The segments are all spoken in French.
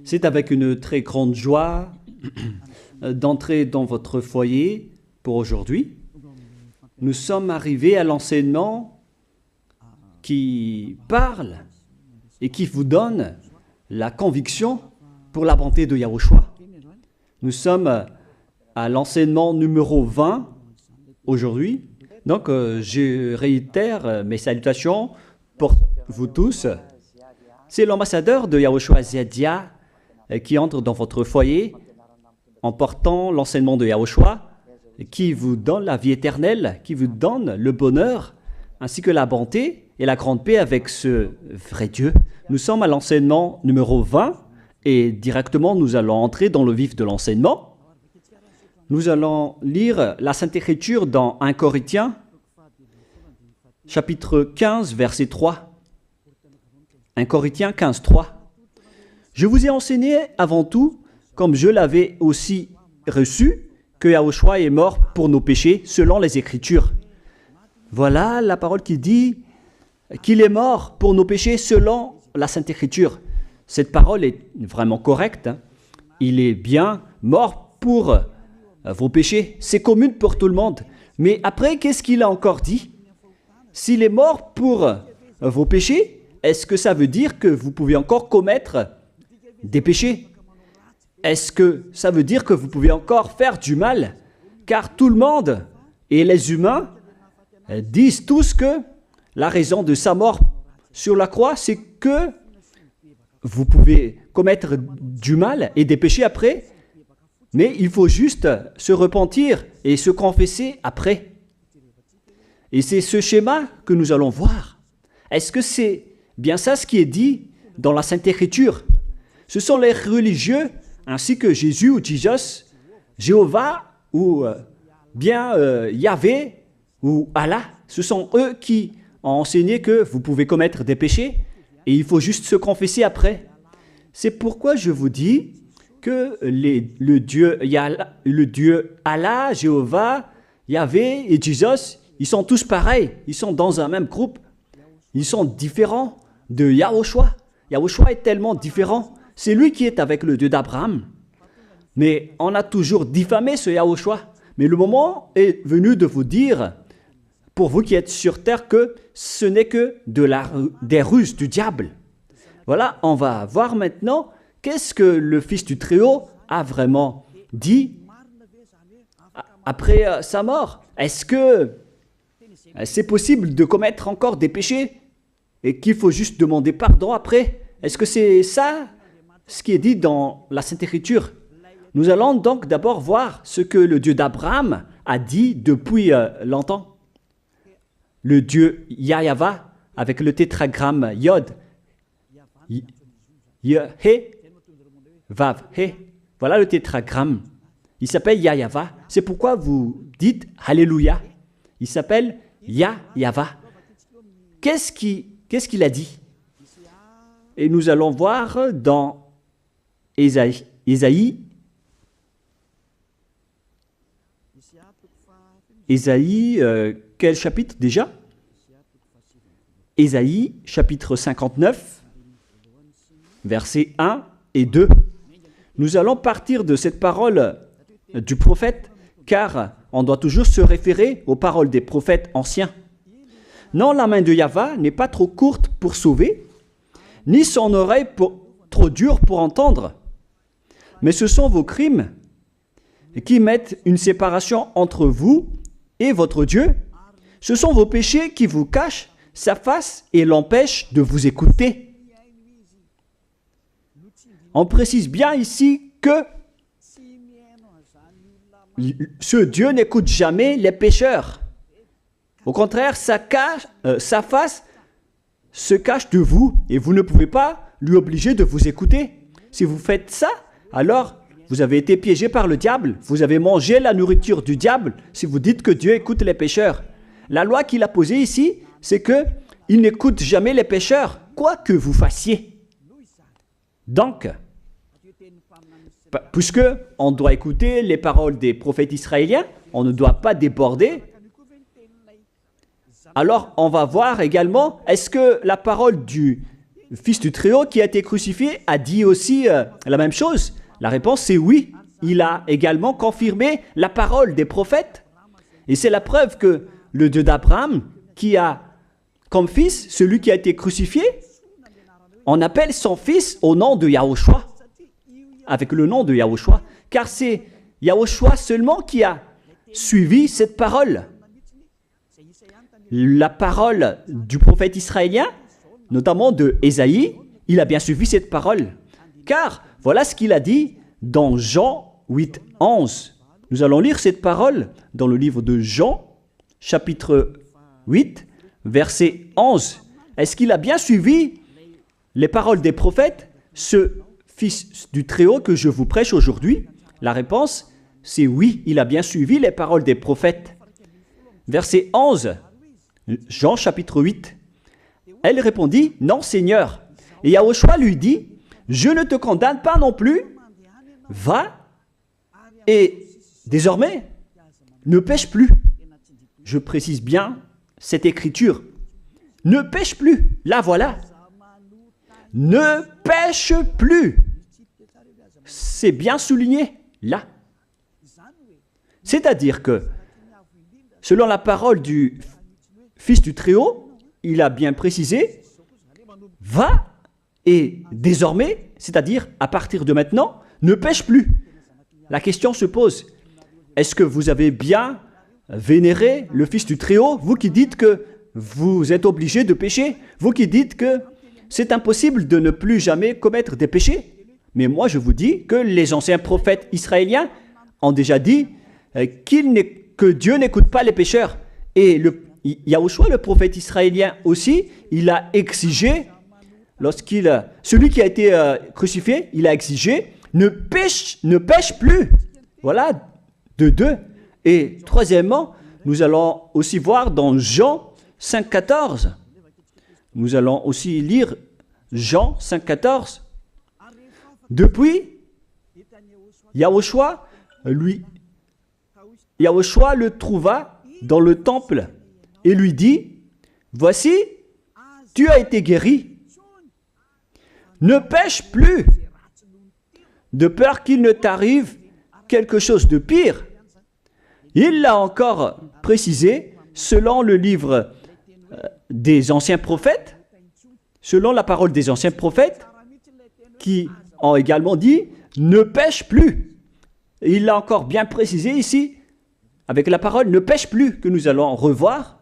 C'est avec une très grande joie d'entrer dans votre foyer pour aujourd'hui. Nous sommes arrivés à l'enseignement qui parle et qui vous donne la conviction pour la bonté de Yahushua. Nous sommes à l'enseignement numéro 20 aujourd'hui. Donc, je réitère mes salutations pour vous tous. C'est l'ambassadeur de Yahushua Zedia qui entre dans votre foyer en portant l'enseignement de Yahushua qui vous donne la vie éternelle, qui vous donne le bonheur ainsi que la bonté et la grande paix avec ce vrai Dieu. Nous sommes à l'enseignement numéro 20 et directement nous allons entrer dans le vif de l'enseignement. Nous allons lire la Sainte Écriture dans 1 Corinthiens, chapitre 15, verset 3. 1 Corinthiens 15, 3. Je vous ai enseigné avant tout, comme je l'avais aussi reçu, que Yahushua est mort pour nos péchés selon les Écritures. Voilà la parole qui dit qu'il est mort pour nos péchés selon la Sainte Écriture. Cette parole est vraiment correcte. Il est bien mort pour vos péchés. C'est commun pour tout le monde. Mais après, qu'est-ce qu'il a encore dit? S'il est mort pour vos péchés, est-ce que ça veut dire que vous pouvez encore commettre des péchés? Est-ce que ça veut dire que vous pouvez encore faire du mal? Car tout le monde et les humains disent tous que la raison de sa mort sur la croix, c'est que vous pouvez commettre du mal et des péchés après, mais il faut juste se repentir et se confesser après. Et c'est ce schéma que nous allons voir. Est-ce que c'est bien ça ce qui est dit dans la Sainte Écriture? Ce sont les religieux, ainsi que Jésus ou Jesus, Jéhovah ou bien Yahvé ou Allah. Ce sont eux qui ont enseigné que vous pouvez commettre des péchés et il faut juste se confesser après. C'est pourquoi je vous dis que le Dieu Allah, Jéhovah, Yahvé et Jesus, ils sont tous pareils. Ils sont dans un même groupe. Ils sont différents de Yahushua. Yahushua est tellement différent. C'est lui qui est avec le Dieu d'Abraham. Mais on a toujours diffamé ce Yahushua. Mais le moment est venu de vous dire, pour vous qui êtes sur terre, que ce n'est que des ruses du diable. Voilà, on va voir maintenant qu'est-ce que le Fils du Très-Haut a vraiment dit après sa mort. Est-ce que c'est possible de commettre encore des péchés et qu'il faut juste demander pardon après? Est-ce que c'est ça ce qui est dit dans la Sainte Écriture? Nous allons donc d'abord voir ce que le Dieu d'Abraham a dit depuis longtemps. Le Dieu Yahva avec le tétragramme Yod, He, Vav, He. Voilà le tétragramme. Il s'appelle Yahva. C'est pourquoi vous dites Alléluia. Il s'appelle Yahva. Qu'est-ce qu'il a dit? Et nous allons voir dans Ésaïe, quel chapitre déjà? Ésaïe, chapitre 59, versets 1 et 2. Nous allons partir de cette parole du prophète, car on doit toujours se référer aux paroles des prophètes anciens. Non, la main de Yahva n'est pas trop courte pour sauver, ni son oreille trop dure pour entendre. Mais ce sont vos crimes qui mettent une séparation entre vous et votre Dieu. Ce sont vos péchés qui vous cachent sa face et l'empêchent de vous écouter. On précise bien ici que ce Dieu n'écoute jamais les pécheurs. Au contraire, sa face se cache de vous et vous ne pouvez pas lui obliger de vous écouter. Si vous faites ça, alors vous avez été piégé par le diable. Vous avez mangé la nourriture du diable si vous dites que Dieu écoute les pécheurs. La loi qu'il a posée ici, c'est qu'il n'écoute jamais les pécheurs, quoi que vous fassiez. Donc, puisque on doit écouter les paroles des prophètes israéliens, on ne doit pas déborder. Alors, on va voir également, est-ce que la parole du Fils du Très-Haut qui a été crucifié a dit aussi la même chose? La réponse c'est oui. Il a également confirmé la parole des prophètes. Et c'est la preuve que le Dieu d'Abraham, qui a comme fils celui qui a été crucifié, on appelle son fils au nom de Yahushua, avec le nom de Yahushua, car c'est Yahushua seulement qui a suivi cette parole. La parole du prophète israélien, notamment de Ésaïe, il a bien suivi cette parole. Car voilà ce qu'il a dit dans Jean 8, 11. Nous allons lire cette parole dans le livre de Jean, chapitre 8, verset 11. Est-ce qu'il a bien suivi les paroles des prophètes, ce Fils du Très-Haut que je vous prêche aujourd'hui? La réponse, c'est oui, il a bien suivi les paroles des prophètes. Verset 11, Jean chapitre 8. Elle répondit, non Seigneur. Et Yahushua lui dit, je ne te condamne pas non plus, va et désormais ne pêche plus. Je précise bien cette écriture. Ne pêche plus, là voilà. Ne pêche plus. C'est bien souligné, là. C'est-à-dire que, selon la parole du Fils du Très-Haut, il a bien précisé, va et désormais, c'est-à-dire à partir de maintenant, ne pêche plus. La question se pose, est-ce que vous avez bien vénéré le Fils du Très-Haut, vous qui dites que vous êtes obligé de pécher, vous qui dites que c'est impossible de ne plus jamais commettre des péchés? Mais moi je vous dis que les anciens prophètes israéliens ont déjà dit que Dieu n'écoute pas les pécheurs. Et Yahushua, le prophète israélien aussi, il a exigé, celui qui a été crucifié, il a exigé, ne pêche plus. Voilà, de deux. Et troisièmement, nous allons aussi voir dans Jean 5,14. Nous allons aussi lire Jean 5,14. Depuis, Yahushua le trouva dans le temple et lui dit, voici, tu as été guéri. Ne pêche plus, de peur qu'il ne t'arrive quelque chose de pire. Il l'a encore précisé selon le livre des anciens prophètes, selon la parole des anciens prophètes, qui ont également dit « ne pêche plus ». Il l'a encore bien précisé ici, avec la parole « ne pêche plus » que nous allons revoir,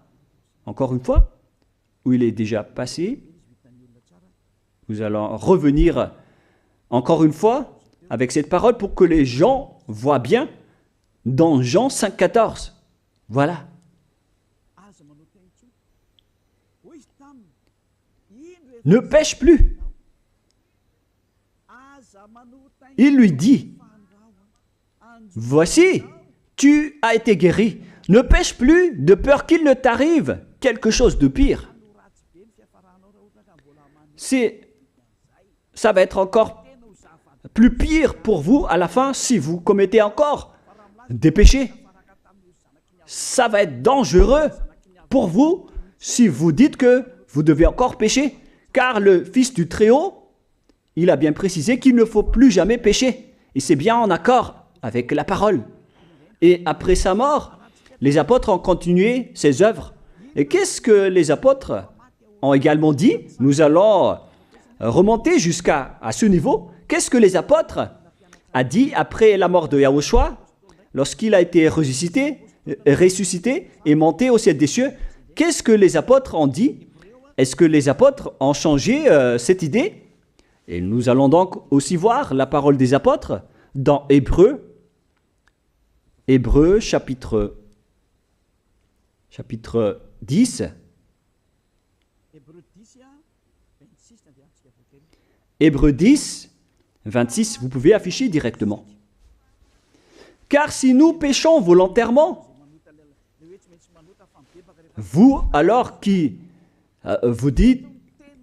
encore une fois, où il est déjà passé. Nous allons revenir encore une fois avec cette parole pour que les gens voient bien dans Jean 5,14. Voilà. Ne pêche plus. Il lui dit, voici, tu as été guéri. Ne pêche plus de peur qu'il ne t'arrive quelque chose de pire. Ça va être encore plus pire pour vous à la fin si vous commettez encore des péchés. Ça va être dangereux pour vous si vous dites que vous devez encore pécher. Car le Fils du Très-Haut, il a bien précisé qu'il ne faut plus jamais pécher. Et c'est bien en accord avec la parole. Et après sa mort, les apôtres ont continué ses œuvres. Et qu'est-ce que les apôtres ont également dit? Nous allons remonter jusqu'à ce niveau. Qu'est-ce que les apôtres ont dit après la mort de Yahushua, lorsqu'il a été ressuscité et monté au ciel des cieux? Qu'est-ce que les apôtres ont dit? Est-ce que les apôtres ont changé cette idée? Et nous allons donc aussi voir la parole des apôtres dans Hébreux chapitre 10. Hébreux 10, 26, vous pouvez afficher directement. Car si nous péchons volontairement, vous alors qui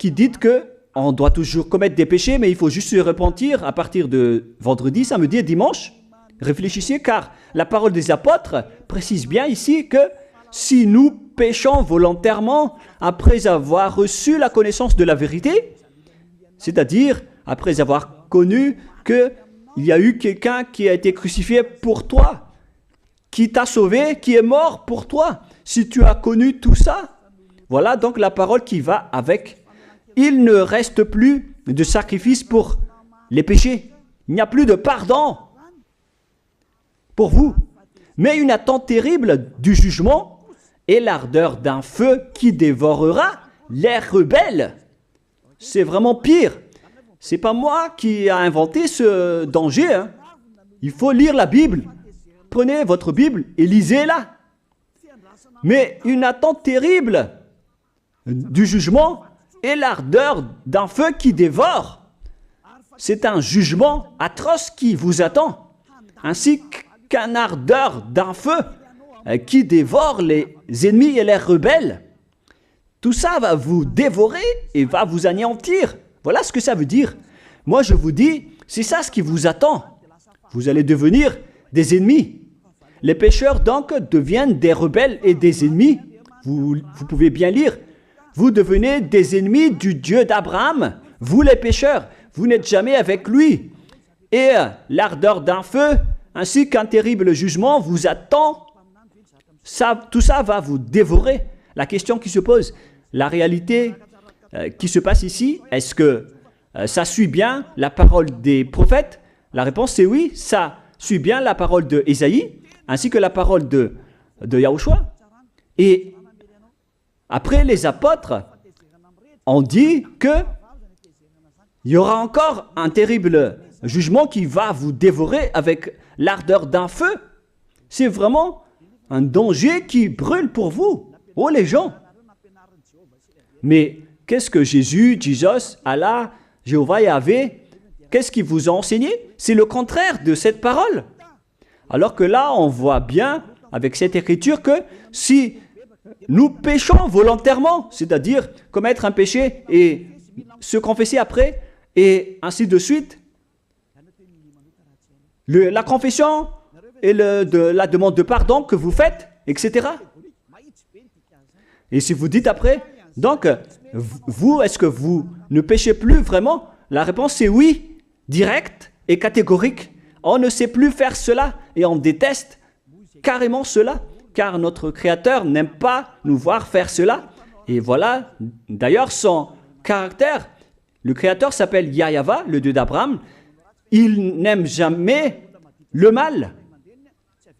dites que on doit toujours commettre des péchés, mais il faut juste se repentir à partir de vendredi, samedi et dimanche. Réfléchissez, car la parole des apôtres précise bien ici que si nous péchons volontairement après avoir reçu la connaissance de la vérité, c'est-à-dire après avoir connu qu'il y a eu quelqu'un qui a été crucifié pour toi, qui t'a sauvé, qui est mort pour toi. Si tu as connu tout ça, voilà donc la parole qui va avec. Il ne reste plus de sacrifice pour les péchés. Il n'y a plus de pardon pour vous, mais une attente terrible du jugement et l'ardeur d'un feu qui dévorera les rebelles. C'est vraiment pire. C'est pas moi qui ai inventé ce danger. Hein. Il faut lire la Bible. Prenez votre Bible et lisez-la. Mais une attente terrible du jugement et l'ardeur d'un feu qui dévore. C'est un jugement atroce qui vous attend, ainsi qu'une ardeur d'un feu qui dévore les ennemis et les rebelles. Tout ça va vous dévorer et va vous anéantir. Voilà ce que ça veut dire. Moi, je vous dis, c'est ça ce qui vous attend. Vous allez devenir des ennemis. Les pécheurs, donc, deviennent des rebelles et des ennemis. Vous pouvez bien lire. Vous devenez des ennemis du Dieu d'Abraham. Vous, les pécheurs, vous n'êtes jamais avec lui. Et l'ardeur d'un feu, ainsi qu'un terrible jugement, vous attend. Tout ça va vous dévorer. La question qui se pose, la réalité qui se passe ici, est-ce que ça suit bien la parole des prophètes? La réponse c'est oui, ça suit bien la parole de Ésaïe, ainsi que la parole de Yahushua. Et après, les apôtres ont dit qu'il y aura encore un terrible jugement qui va vous dévorer avec l'ardeur d'un feu. C'est vraiment un danger qui brûle pour vous. Oh les gens! Mais qu'est-ce que Jésus, Allah, Jéhovah, Yahvé, qu'est-ce qu'ils vous ont enseigné? C'est le contraire de cette parole. Alors que là, on voit bien avec cette écriture que si nous péchons volontairement, c'est-à-dire commettre un péché et se confesser après, et ainsi de suite, la confession et la demande de pardon que vous faites, etc. Et si vous dites après, donc, vous, est-ce que vous ne péchez plus vraiment? La réponse est oui, directe et catégorique. On ne sait plus faire cela et on déteste carrément cela, car notre Créateur n'aime pas nous voir faire cela. Et voilà, d'ailleurs, son caractère, le Créateur s'appelle Yahva, le Dieu d'Abraham. Il n'aime jamais le mal,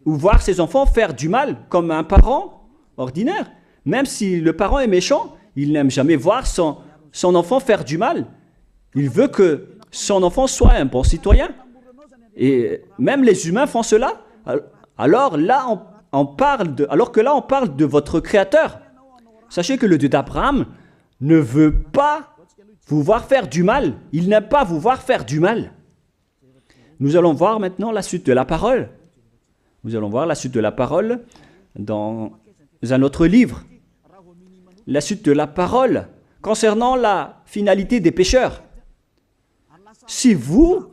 ou voir ses enfants faire du mal, comme un parent ordinaire. Même si le parent est méchant, il n'aime jamais voir son enfant faire du mal. Il veut que son enfant soit un bon citoyen. Et même les humains font cela. Alors que là, on parle de votre Créateur. Sachez que le Dieu d'Abraham ne veut pas vous voir faire du mal. Il n'aime pas vous voir faire du mal. Nous allons voir maintenant la suite de la parole. Nous allons voir la suite de la parole dans un autre livre. La suite de la parole concernant la finalité des pécheurs. Si vous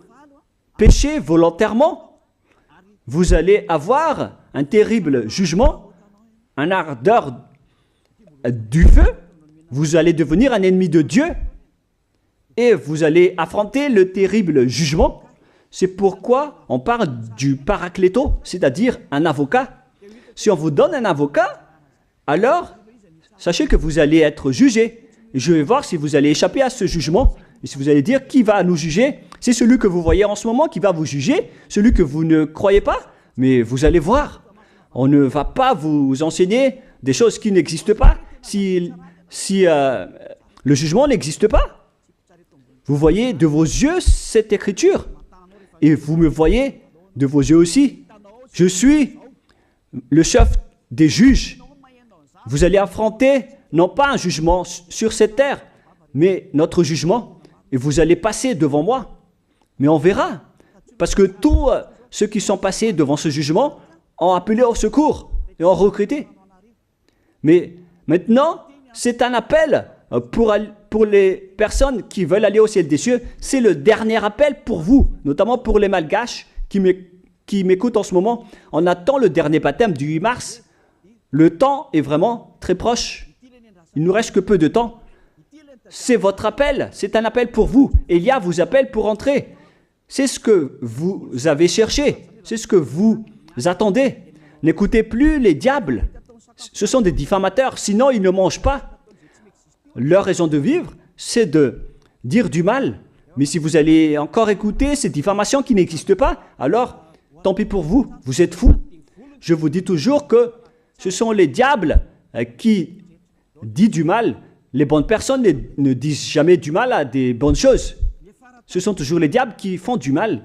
péchez volontairement, vous allez avoir un terrible jugement, un ardeur du feu, vous allez devenir un ennemi de Dieu et vous allez affronter le terrible jugement. C'est pourquoi on parle du paracléto, c'est-à-dire un avocat. Si on vous donne un avocat, alors sachez que vous allez être jugé. Et je vais voir si vous allez échapper à ce jugement. Et si vous allez dire qui va nous juger, c'est celui que vous voyez en ce moment qui va vous juger, celui que vous ne croyez pas, mais vous allez voir. On ne va pas vous enseigner des choses qui n'existent pas si le jugement n'existe pas. Vous voyez de vos yeux cette écriture et vous me voyez de vos yeux aussi. Je suis le chef des juges. Vous allez affronter non pas un jugement sur cette terre, mais notre jugement. Et vous allez passer devant moi. Mais on verra. Parce que tous ceux qui sont passés devant ce jugement ont appelé au secours et ont recruté. Mais maintenant, c'est un appel pour les personnes qui veulent aller au ciel des cieux. C'est le dernier appel pour vous, notamment pour les Malgaches qui m'écoutent en ce moment. On attend le dernier baptême du 8 mars. Le temps est vraiment très proche. Il ne nous reste que peu de temps. c'est votre appel, c'est un appel pour vous. Élia vous appelle pour entrer. C'est ce que vous avez cherché, c'est ce que vous attendez. N'écoutez plus les diables, ce sont des diffamateurs, sinon ils ne mangent pas. Leur raison de vivre, c'est de dire du mal. Mais si vous allez encore écouter ces diffamations qui n'existent pas, alors tant pis pour vous, vous êtes fous. Je vous dis toujours que ce sont les diables qui disent du mal. Les bonnes personnes ne disent jamais du mal à des bonnes choses. Ce sont toujours les diables qui font du mal.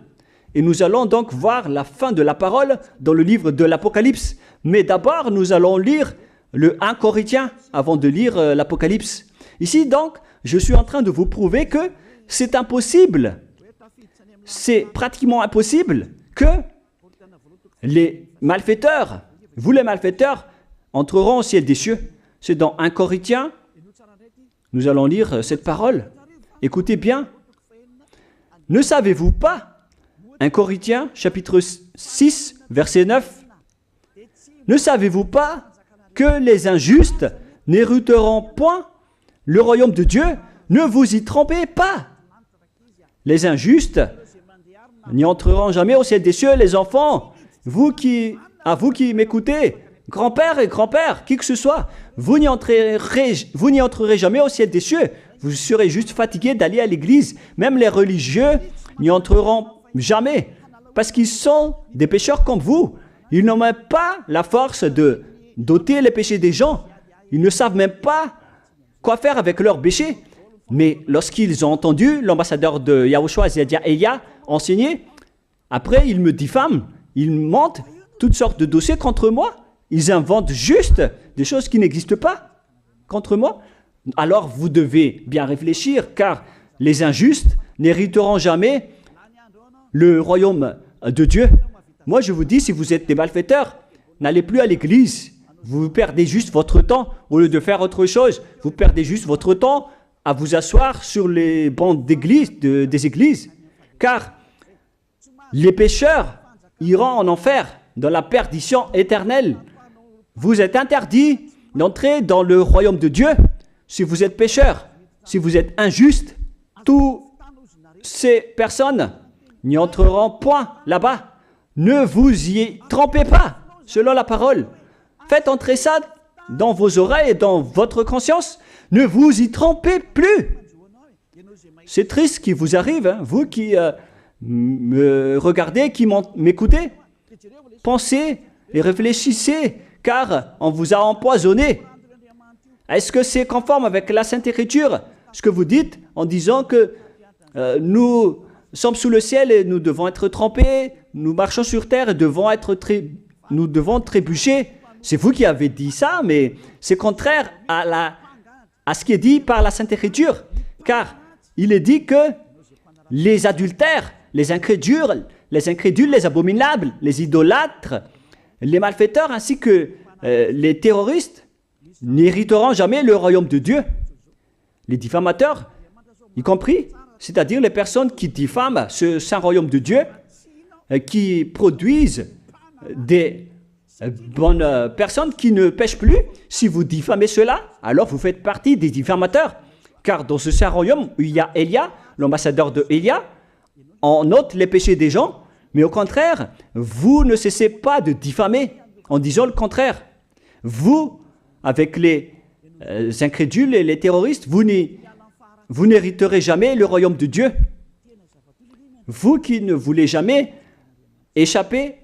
Et nous allons donc voir la fin de la parole dans le livre de l'Apocalypse. Mais d'abord, nous allons lire le 1 Corinthiens avant de lire l'Apocalypse. Ici, donc, je suis en train de vous prouver que c'est impossible. C'est pratiquement impossible que les malfaiteurs, vous les malfaiteurs, entreront au ciel des cieux. C'est dans 1 Corinthiens. Nous allons lire cette parole. Écoutez bien. Ne savez-vous pas, 1 Corinthiens, chapitre 6, verset 9, ne savez-vous pas que les injustes n'hériteront point le royaume de Dieu? Ne vous y trompez pas. Les injustes n'y entreront jamais au ciel des cieux. Les enfants, vous qui m'écoutez, grand-père et grand-père, qui que ce soit, vous n'y entrerez jamais au ciel des cieux. Vous serez juste fatigué d'aller à l'église. Même les religieux n'y entreront jamais. Parce qu'ils sont des pécheurs comme vous. Ils n'ont même pas la force de d'ôter les péchés des gens. Ils ne savent même pas quoi faire avec leurs péchés. Mais lorsqu'ils ont entendu l'ambassadeur de Yahushua, c'est-à-dire Elia, enseigner, après ils me diffament. Ils mentent toutes sortes de dossiers contre moi. Ils inventent juste des choses qui n'existent pas contre moi. Alors vous devez bien réfléchir, car les injustes n'hériteront jamais le royaume de Dieu. Moi je vous dis, si vous êtes des malfaiteurs, n'allez plus à l'église. Vous perdez juste votre temps au lieu de faire autre chose. Vous perdez juste votre temps à vous asseoir sur les bancs d'église, des églises. Car les pécheurs iront en enfer, dans la perdition éternelle. Vous êtes interdit d'entrer dans le royaume de Dieu si vous êtes pécheur, si vous êtes injuste. Toutes ces personnes n'y entreront point là-bas. Ne vous y trompez pas, selon la parole. Faites entrer ça dans vos oreilles et dans votre conscience. Ne vous y trompez plus. C'est triste ce qui vous arrive, hein, vous qui me regardez, qui m'écoutez. Pensez et réfléchissez, car on vous a empoisonné. Est-ce que c'est conforme avec la Sainte Écriture, ce que vous dites en disant que nous sommes sous le ciel et nous devons être trempés, nous marchons sur terre et nous devons trébucher? C'est vous qui avez dit ça, mais c'est contraire à ce qui est dit par la Sainte Écriture, car il est dit que les adultères, les incrédules, les abominables, les idolâtres, les malfaiteurs ainsi que les terroristes n'hériteront jamais le royaume de Dieu. Les diffamateurs, y compris, c'est-à-dire les personnes qui diffament ce saint royaume de Dieu, qui produisent des bonnes personnes qui ne pêchent plus. Si vous diffamez cela, alors vous faites partie des diffamateurs. Car dans ce saint royaume où il y a Elia, l'ambassadeur de Elia, on note les péchés des gens, mais au contraire, vous ne cessez pas de diffamer en disant le contraire. Vous, avec les incrédules et les terroristes, vous n'hériterez jamais le royaume de Dieu. Vous qui ne voulez jamais échapper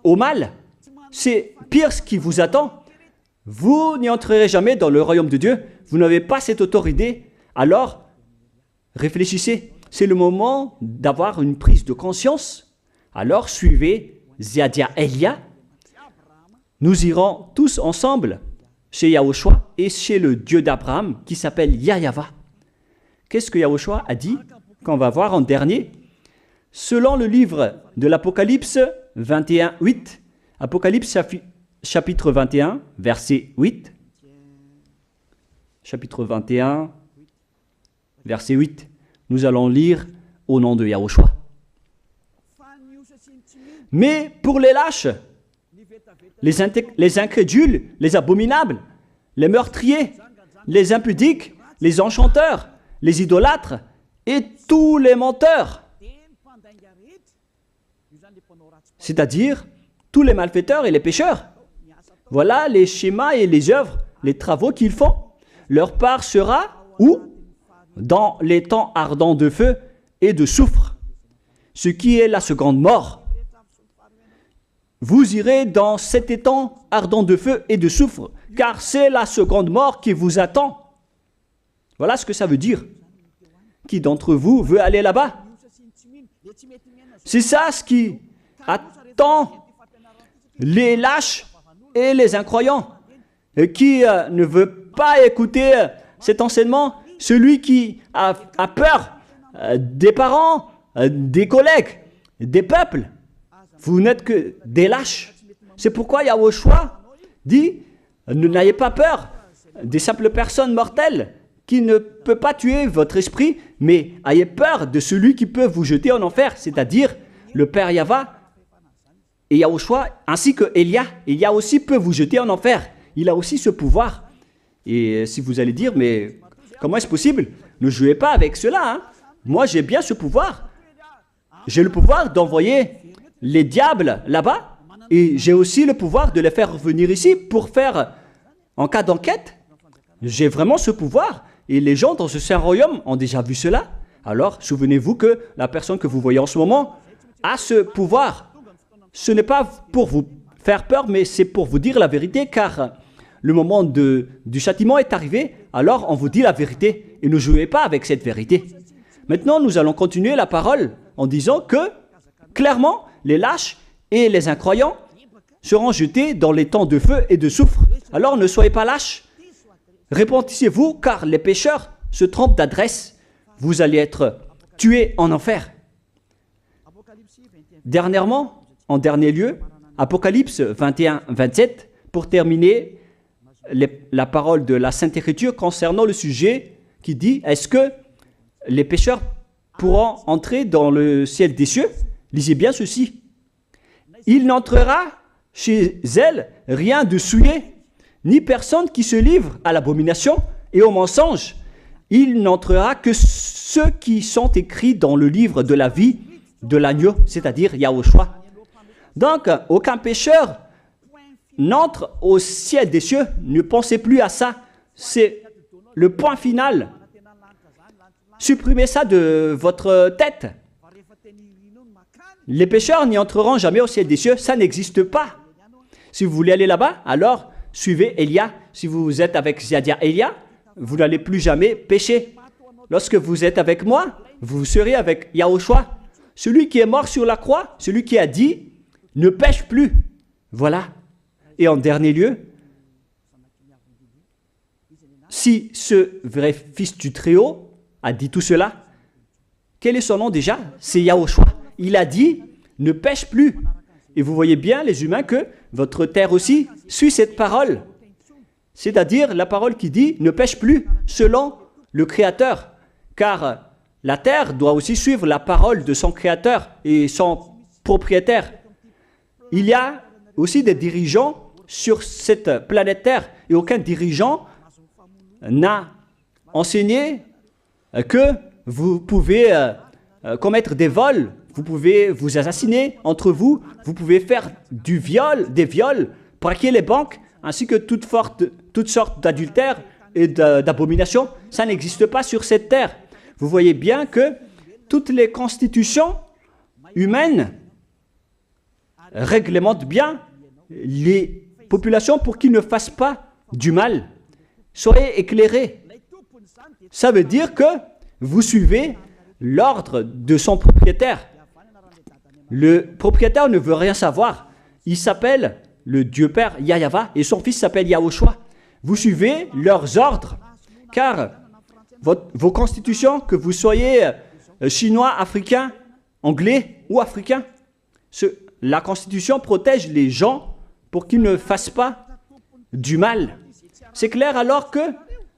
au mal, c'est pire ce qui vous attend. Vous n'y entrerez jamais dans le royaume de Dieu. Vous n'avez pas cette autorité. Alors, réfléchissez. C'est le moment d'avoir une prise de conscience. Alors, suivez Ziadia Elia. Nous irons tous ensemble chez Yahushua et chez le Dieu d'Abraham qui s'appelle Yahweh. Qu'est-ce que Yahushua a dit qu'on va voir en dernier? Selon le livre de l'Apocalypse 21, 8, Apocalypse chapitre 21, verset 8, chapitre 21, verset 8, nous allons lire au nom de Yahushua. Mais pour les lâches, les incrédules, les abominables, les meurtriers, les impudiques, les enchanteurs, les idolâtres et tous les menteurs. C'est-à-dire tous les malfaiteurs et les pécheurs. Voilà les schémas et les œuvres, les travaux qu'ils font. Leur part sera où? Dans les temps ardents de feu et de soufre, ce qui est la seconde mort. Vous irez dans cet étang ardent de feu et de soufre, car c'est la seconde mort qui vous attend. Voilà ce que ça veut dire. Qui d'entre vous veut aller là-bas? C'est ça ce qui attend les lâches et les incroyants. Et qui ne veut pas écouter cet enseignement? Celui qui a peur des parents, des collègues, des peuples. Vous n'êtes que des lâches. C'est pourquoi Yahushua dit, n'ayez pas peur des simples personnes mortelles qui ne peut pas tuer votre esprit, mais ayez peur de celui qui peut vous jeter en enfer, c'est-à-dire le Père Yahva et Yahushua, ainsi que Elia. Elia aussi peut vous jeter en enfer. Il a aussi ce pouvoir. Et si vous allez dire, mais comment est-ce possible? Ne jouez pas avec cela. Hein? Moi, j'ai bien ce pouvoir. J'ai le pouvoir d'envoyer les diables là-bas. Et j'ai aussi le pouvoir de les faire revenir ici pour faire, en cas d'enquête. J'ai vraiment ce pouvoir. Et les gens dans ce saint royaume ont déjà vu cela. Alors, souvenez-vous que la personne que vous voyez en ce moment a ce pouvoir. Ce n'est pas pour vous faire peur, mais c'est pour vous dire la vérité, car le moment du châtiment est arrivé, alors on vous dit la vérité, et ne jouez pas avec cette vérité. Maintenant, nous allons continuer la parole en disant que, clairement, les lâches et les incroyants seront jetés dans les temps de feu et de soufre. Alors ne soyez pas lâches, répentissez-vous, car les pécheurs se trompent d'adresse. Vous allez être tués en enfer. Dernièrement, en dernier lieu, Apocalypse 21-27, pour terminer la parole de la Sainte Écriture concernant le sujet qui dit, est-ce que les pécheurs pourront entrer dans le ciel des cieux? Lisez bien ceci. Il n'entrera chez elle rien de souillé, ni personne qui se livre à l'abomination et au mensonge. Il n'entrera que ceux qui sont écrits dans le livre de la vie de l'agneau, c'est-à-dire Yahushua. Donc, aucun pécheur n'entre au ciel des cieux. Ne pensez plus à ça. C'est le point final. Supprimez ça de votre tête. Les pécheurs n'y entreront jamais au ciel des cieux. Ça n'existe pas. Si vous voulez aller là-bas, alors suivez Elia. Si vous êtes avec Ziadia Elia, vous n'allez plus jamais pécher. Lorsque vous êtes avec moi, vous serez avec Yahushua. Celui qui est mort sur la croix, celui qui a dit, ne pêche plus. Voilà. Et en dernier lieu, si ce vrai fils du Très-Haut a dit tout cela, quel est son nom déjà? C'est Yahushua. Il a dit, ne pêche plus. Et vous voyez bien, les humains, que votre terre aussi suit cette parole. C'est-à-dire la parole qui dit, ne pêche plus, selon le Créateur. Car la terre doit aussi suivre la parole de son Créateur et son propriétaire. Il y a aussi des dirigeants sur cette planète Terre et aucun dirigeant n'a enseigné que vous pouvez commettre des vols, vous pouvez vous assassiner entre vous, vous pouvez faire des viols, braquer les banques, ainsi que toutes sortes d'adultères et d'abominations. Ça n'existe pas sur cette terre. Vous voyez bien que toutes les constitutions humaines réglementent bien les populations pour qu'ils ne fassent pas du mal. Soyez éclairés. Ça veut dire que vous suivez l'ordre de son propriétaire. Le propriétaire ne veut rien savoir. Il s'appelle le Dieu Père Yahva et son fils s'appelle Yahushua. Vous suivez leurs ordres, car vos constitutions, que vous soyez chinois, africain, anglais ou africain, la constitution protège les gens pour qu'ils ne fassent pas du mal. C'est clair alors que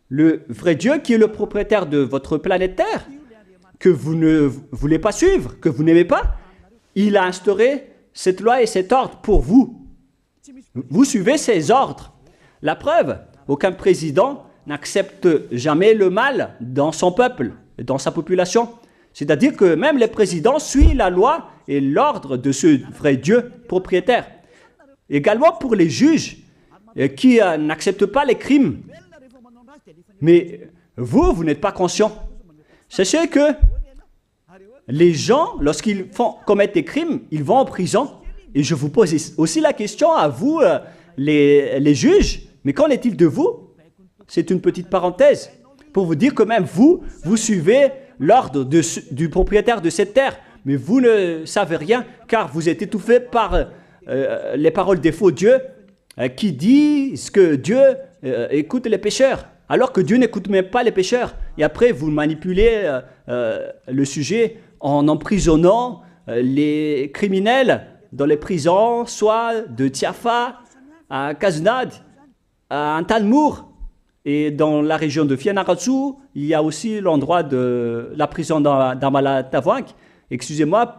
le vrai Dieu, qui est le propriétaire de votre planète Terre, que vous ne voulez pas suivre, que vous n'aimez pas, il a instauré cette loi et cet ordre pour vous. Vous suivez ces ordres. La preuve, aucun président n'accepte jamais le mal dans son peuple, dans sa population. C'est-à-dire que même les présidents suivent la loi et l'ordre de ce vrai Dieu propriétaire. Également pour les juges qui n'acceptent pas les crimes. Mais vous n'êtes pas conscient. Sachez que les gens, lorsqu'ils commettent des crimes, ils vont en prison. Et je vous pose aussi la question à vous, les juges, mais qu'en est-il de vous? C'est une petite parenthèse pour vous dire que même vous suivez l'ordre du propriétaire de cette terre, mais vous ne savez rien car vous êtes étouffé par les paroles des faux dieux qui disent que Dieu écoute les pécheurs, alors que Dieu n'écoute même pas les pécheurs. Et après, vous manipulez le sujet en emprisonnant les criminels dans les prisons, soit de Tiafa à Kaznad, à Antalmour. Et dans la région de Fianarantsoa, il y a aussi l'endroit de la prison d'Amala-Tavank. Excusez-moi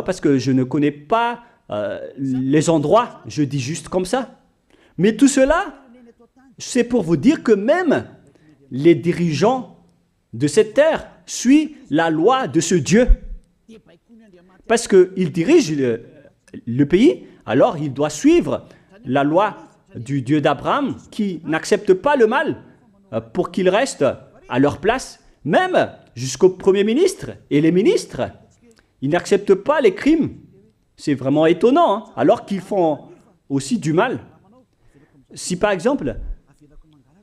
parce que je ne connais pas les endroits, je dis juste comme ça. Mais tout cela, c'est pour vous dire que même les dirigeants de cette terre suivent la loi de ce Dieu. Parce qu'ils dirigent le pays, alors il doit suivre la loi du Dieu d'Abraham qui n'accepte pas le mal pour qu'ils restent à leur place, même jusqu'au Premier ministre et les ministres. Ils n'acceptent pas les crimes. C'est vraiment étonnant, hein, alors qu'ils font aussi du mal. Si par exemple,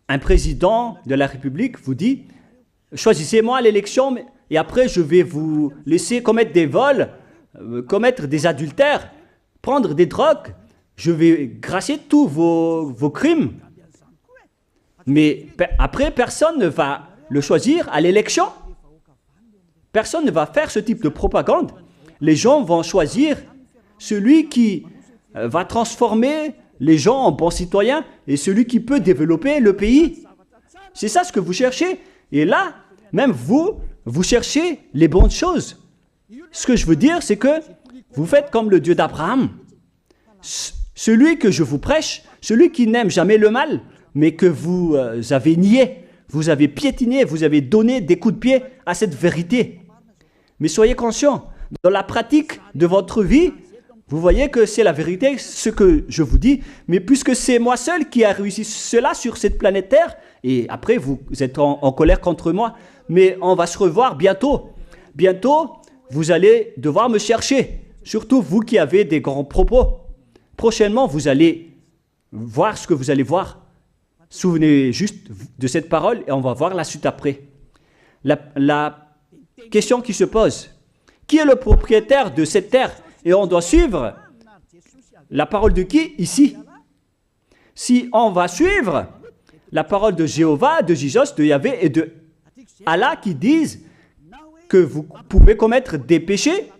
un président de la République vous dit « Choisissez-moi à l'élection et après je vais vous laisser commettre des vols, commettre des adultères, prendre des drogues, je vais gracier tous vos crimes. » Mais après, personne ne va le choisir à l'élection. Personne ne va faire ce type de propagande. Les gens vont choisir celui qui va transformer les gens en bons citoyens et celui qui peut développer le pays. C'est ça ce que vous cherchez. Et là, même vous cherchez les bonnes choses. Ce que je veux dire, c'est que vous faites comme le Dieu d'Abraham. Celui que je vous prêche, celui qui n'aime jamais le mal, mais que vous avez nié, vous avez piétiné, vous avez donné des coups de pied à cette vérité. Mais soyez conscients, dans la pratique de votre vie, vous voyez que c'est la vérité, ce que je vous dis, mais puisque c'est moi seul qui a réussi cela sur cette planète Terre, et après vous êtes en colère contre moi, mais on va se revoir bientôt. Bientôt, vous allez devoir me chercher, surtout vous qui avez des grands propos. Prochainement, vous allez voir ce que vous allez voir. Souvenez juste de cette parole et on va voir la suite après. La question qui se pose, qui est le propriétaire de cette terre? Et on doit suivre la parole de qui ici? Si on va suivre la parole de Jéhovah, de Jésus, de Yahvé et de Allah qui disent que vous pouvez commettre des péchés,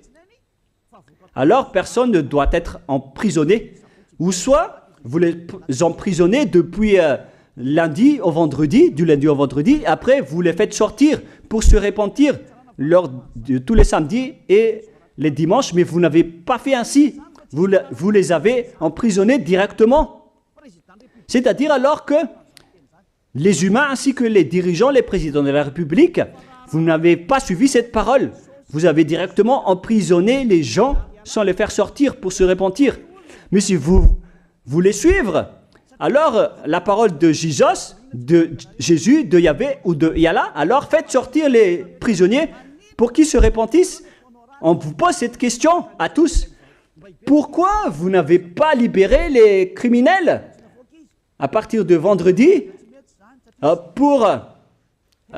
alors personne ne doit être emprisonné. Ou soit vous les emprisonnez depuis lundi au vendredi, du lundi au vendredi, après vous les faites sortir pour se repentir lors de tous les samedis et les dimanches, mais vous n'avez pas fait ainsi. Vous les avez emprisonnés directement. C'est-à-dire alors que les humains ainsi que les dirigeants, les présidents de la République, vous n'avez pas suivi cette parole. Vous avez directement emprisonné les gens sans les faire sortir pour se repentir. Mais si vous voulez suivre, alors la parole de Jésus, de Yahvé ou de Yallah, alors faites sortir les prisonniers pour qu'ils se repentissent. On vous pose cette question à tous. Pourquoi vous n'avez pas libéré les criminels à partir de vendredi pour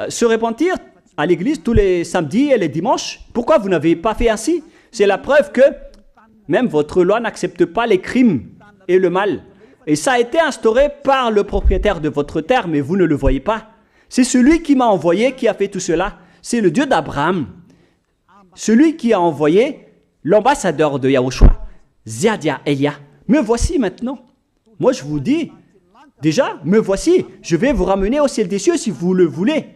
se repentir à l'église tous les samedis et les dimanches? Pourquoi vous n'avez pas fait ainsi? C'est la preuve que même votre loi n'accepte pas les crimes et le mal. Et ça a été instauré par le propriétaire de votre terre, mais vous ne le voyez pas. C'est celui qui m'a envoyé qui a fait tout cela. C'est le Dieu d'Abraham. Celui qui a envoyé l'ambassadeur de Yahushua, Ziadia Elia. Me voici maintenant. Moi je vous dis, déjà, me voici. Je vais vous ramener au ciel des cieux si vous le voulez.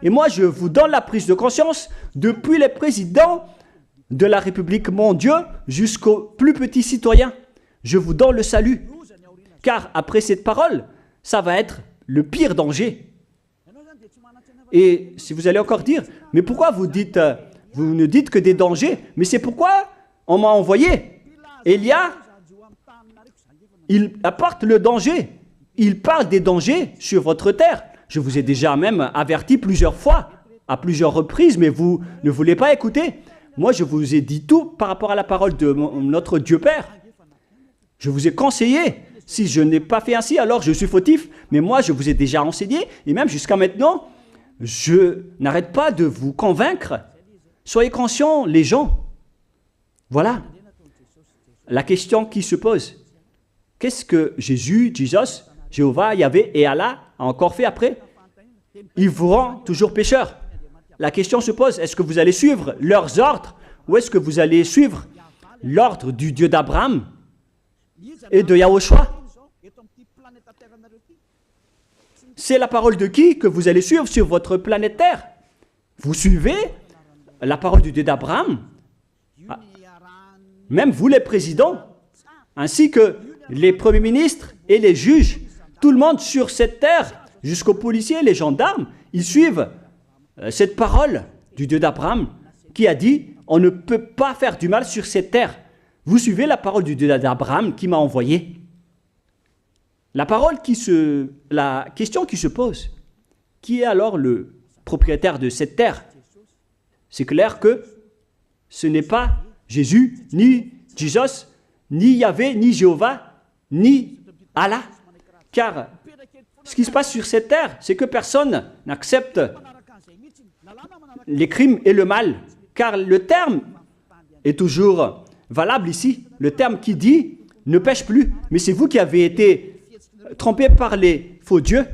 Et moi je vous donne la prise de conscience depuis les présidents de la République, mon Dieu, jusqu'aux plus petits citoyens. Je vous donne le salut. Car après cette parole, ça va être le pire danger. Et si vous allez encore dire, mais pourquoi vous ne dites que des dangers? Mais c'est pourquoi on m'a envoyé. Élia, il apporte le danger. Il parle des dangers sur votre terre. Je vous ai déjà même averti plusieurs fois, à plusieurs reprises, mais vous ne voulez pas écouter. Moi, je vous ai dit tout par rapport à la parole de notre Dieu Père. Je vous ai conseillé. Si je n'ai pas fait ainsi, alors je suis fautif. Mais moi, je vous ai déjà enseigné. Et même jusqu'à maintenant, je n'arrête pas de vous convaincre. Soyez conscients, les gens. Voilà la question qui se pose. Qu'est-ce que Jésus, Jéhovah, Yahvé et Allah a encore fait après? Il vous rend toujours pécheur. La question se pose, est-ce que vous allez suivre leurs ordres ou est-ce que vous allez suivre l'ordre du Dieu d'Abraham et de Yahushua? C'est la parole de qui que vous allez suivre sur votre planète Terre? Vous suivez la parole du Dieu d'Abraham? Même vous les présidents, ainsi que les premiers ministres et les juges, tout le monde sur cette terre, jusqu'aux policiers, les gendarmes, ils suivent cette parole du Dieu d'Abraham qui a dit, on ne peut pas faire du mal sur cette terre. Vous suivez la parole du Dieu d'Abraham qui m'a envoyé. La question qui se pose, qui est alors le propriétaire de cette terre? C'est clair que ce n'est pas Jésus, ni Jesus, ni Yahvé, ni Jéhovah, ni Allah. Car ce qui se passe sur cette terre, c'est que personne n'accepte les crimes et le mal. Car le terme est toujours valable ici. Le terme qui dit ne pêche plus. Mais c'est vous qui avez été trompés par les faux dieux.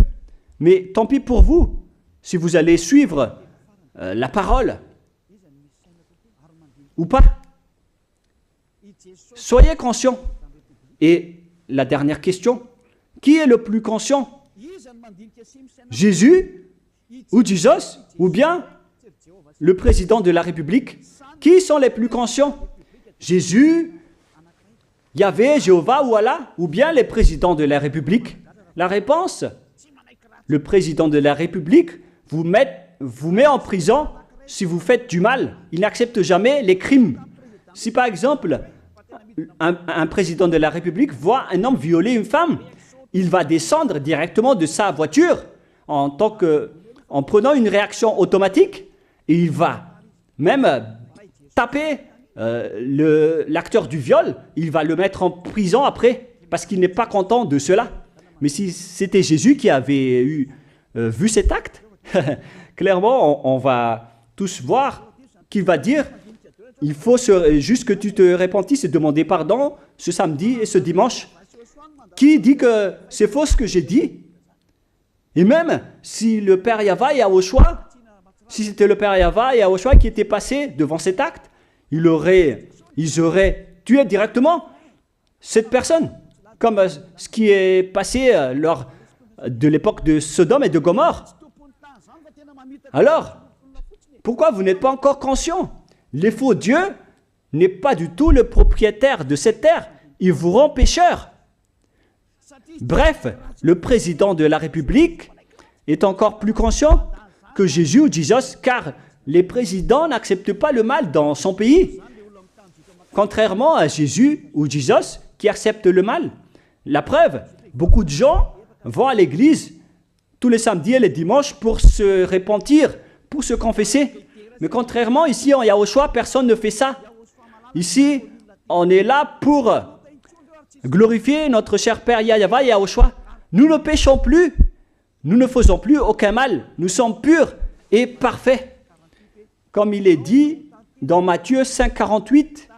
Mais tant pis pour vous, si vous allez suivre la parole ou pas. Soyez conscients. Et la dernière question, qui est le plus conscient? Jésus ou Jesus ou bien le président de la République? Qui sont les plus conscients? Jésus, Yahvé, Jéhovah ou Allah ou bien les présidents de la République? La réponse, le président de la République vous met en prison si vous faites du mal. Il n'accepte jamais les crimes. Si par exemple, un président de la République voit un homme violer une femme, il va descendre directement de sa voiture en prenant une réaction automatique et il va même taper l'acteur du viol, il va le mettre en prison après parce qu'il n'est pas content de cela. Mais si c'était Jésus qui avait vu cet acte, clairement on va tous voir qu'il va dire il faut juste que tu te repentisses et demander pardon ce samedi et ce dimanche. Qui dit que c'est faux ce que j'ai dit? Et même si le Père Yahvé et Yahushua, si c'était le Père Yahvé et Yahushua qui étaient passés devant cet acte, ils auraient tué directement cette personne, comme ce qui est passé lors de l'époque de Sodome et de Gomorrhe. Alors, pourquoi vous n'êtes pas encore conscient? Les faux dieux n'est pas du tout le propriétaire de cette terre. Il vous rend pécheur. Bref, le président de la République est encore plus conscient que Jésus ou Jesus, car les présidents n'acceptent pas le mal dans son pays. Contrairement à Jésus ou Jesus qui acceptent le mal. La preuve, beaucoup de gens vont à l'église tous les samedis et les dimanches pour se repentir, pour se confesser. Mais contrairement, ici en Yahushua, personne ne fait ça. Ici, on est là pour glorifier notre cher Père Yahvé et Yahushua. Nous ne péchons plus, nous ne faisons plus aucun mal. Nous sommes purs et parfaits. Comme il est dit dans Matthieu 5, 48,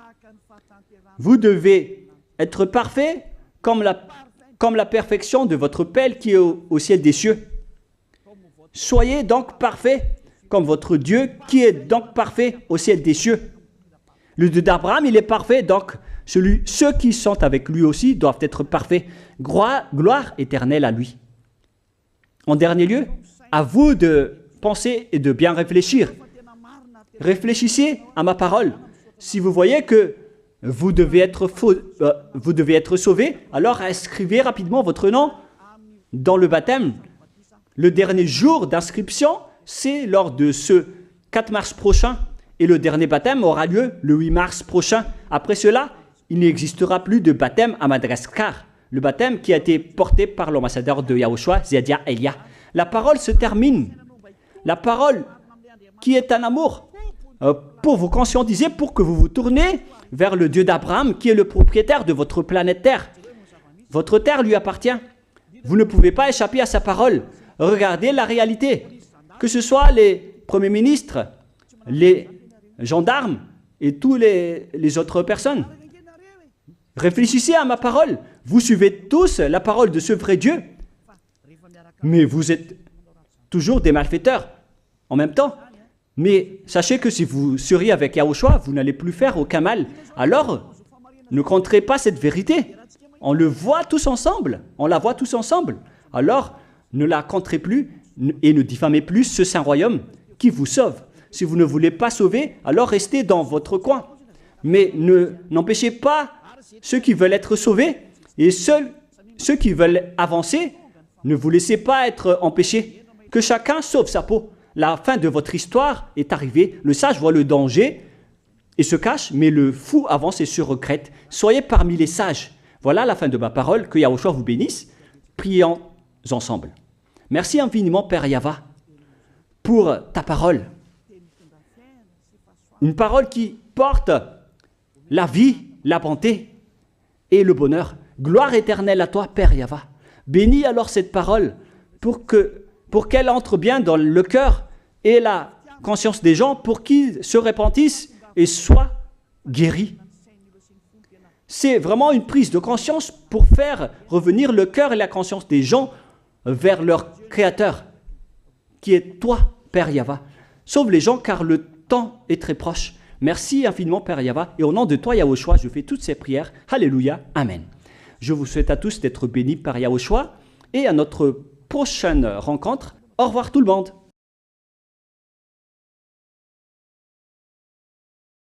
vous devez être parfaits comme la perfection de votre Père qui est au ciel des cieux. Soyez donc parfaits comme votre Dieu qui est donc parfait au ciel des cieux. Le Dieu d'Abraham, il est parfait, donc ceux qui sont avec lui aussi doivent être parfaits. Gloire éternelle à lui. En dernier lieu, à vous de penser et de bien réfléchir. Réfléchissez à ma parole. Si vous voyez que vous devez être sauvés, alors inscrivez rapidement votre nom dans le baptême, le dernier jour d'inscription, c'est lors de ce 4 mars prochain. Et le dernier baptême aura lieu le 8 mars prochain. Après cela, il n'existera plus de baptême à Madagascar. Le baptême qui a été porté par l'ambassadeur de Yahushua, Ziadia Elia. La parole se termine. La parole qui est un amour pour vous conscientiser, pour que vous vous tournez vers le Dieu d'Abraham qui est le propriétaire de votre planète Terre. Votre terre lui appartient. Vous ne pouvez pas échapper à sa parole. Regardez la réalité. Que ce soit les premiers ministres, les gendarmes et toutes les autres personnes. Réfléchissez à ma parole. Vous suivez tous la parole de ce vrai Dieu. Mais vous êtes toujours des malfaiteurs en même temps. Mais sachez que si vous seriez avec Yahushua, vous n'allez plus faire aucun mal. Alors, ne compterez pas cette vérité. On le voit tous ensemble. On la voit tous ensemble. Alors, ne la compterez plus et ne diffamez plus ce saint royaume qui vous sauve. Si vous ne voulez pas sauver, alors restez dans votre coin. Mais n'empêchez pas ceux qui veulent être sauvés et ceux qui veulent avancer, ne vous laissez pas être empêchés. Que chacun sauve sa peau. La fin de votre histoire est arrivée. Le sage voit le danger et se cache, mais le fou avance et se regrette. Soyez parmi les sages. Voilà la fin de ma parole. Que Yahushua vous bénisse. Prions ensemble. Merci infiniment, Père Yava, pour ta parole. Une parole qui porte la vie, la bonté et le bonheur. Gloire éternelle à toi, Père Yava. Bénis alors cette parole pour qu'elle entre bien dans le cœur et la conscience des gens pour qu'ils se repentissent et soient guéris. C'est vraiment une prise de conscience pour faire revenir le cœur et la conscience des gens vers leur Créateur, qui est toi, Père Yava. Sauve les gens car le temps est très proche. Merci infiniment, Père Yava. Et au nom de toi, Yahushua, je fais toutes ces prières. Alléluia. Amen. Je vous souhaite à tous d'être bénis par Yahushua et à notre prochaine rencontre. Au revoir tout le monde.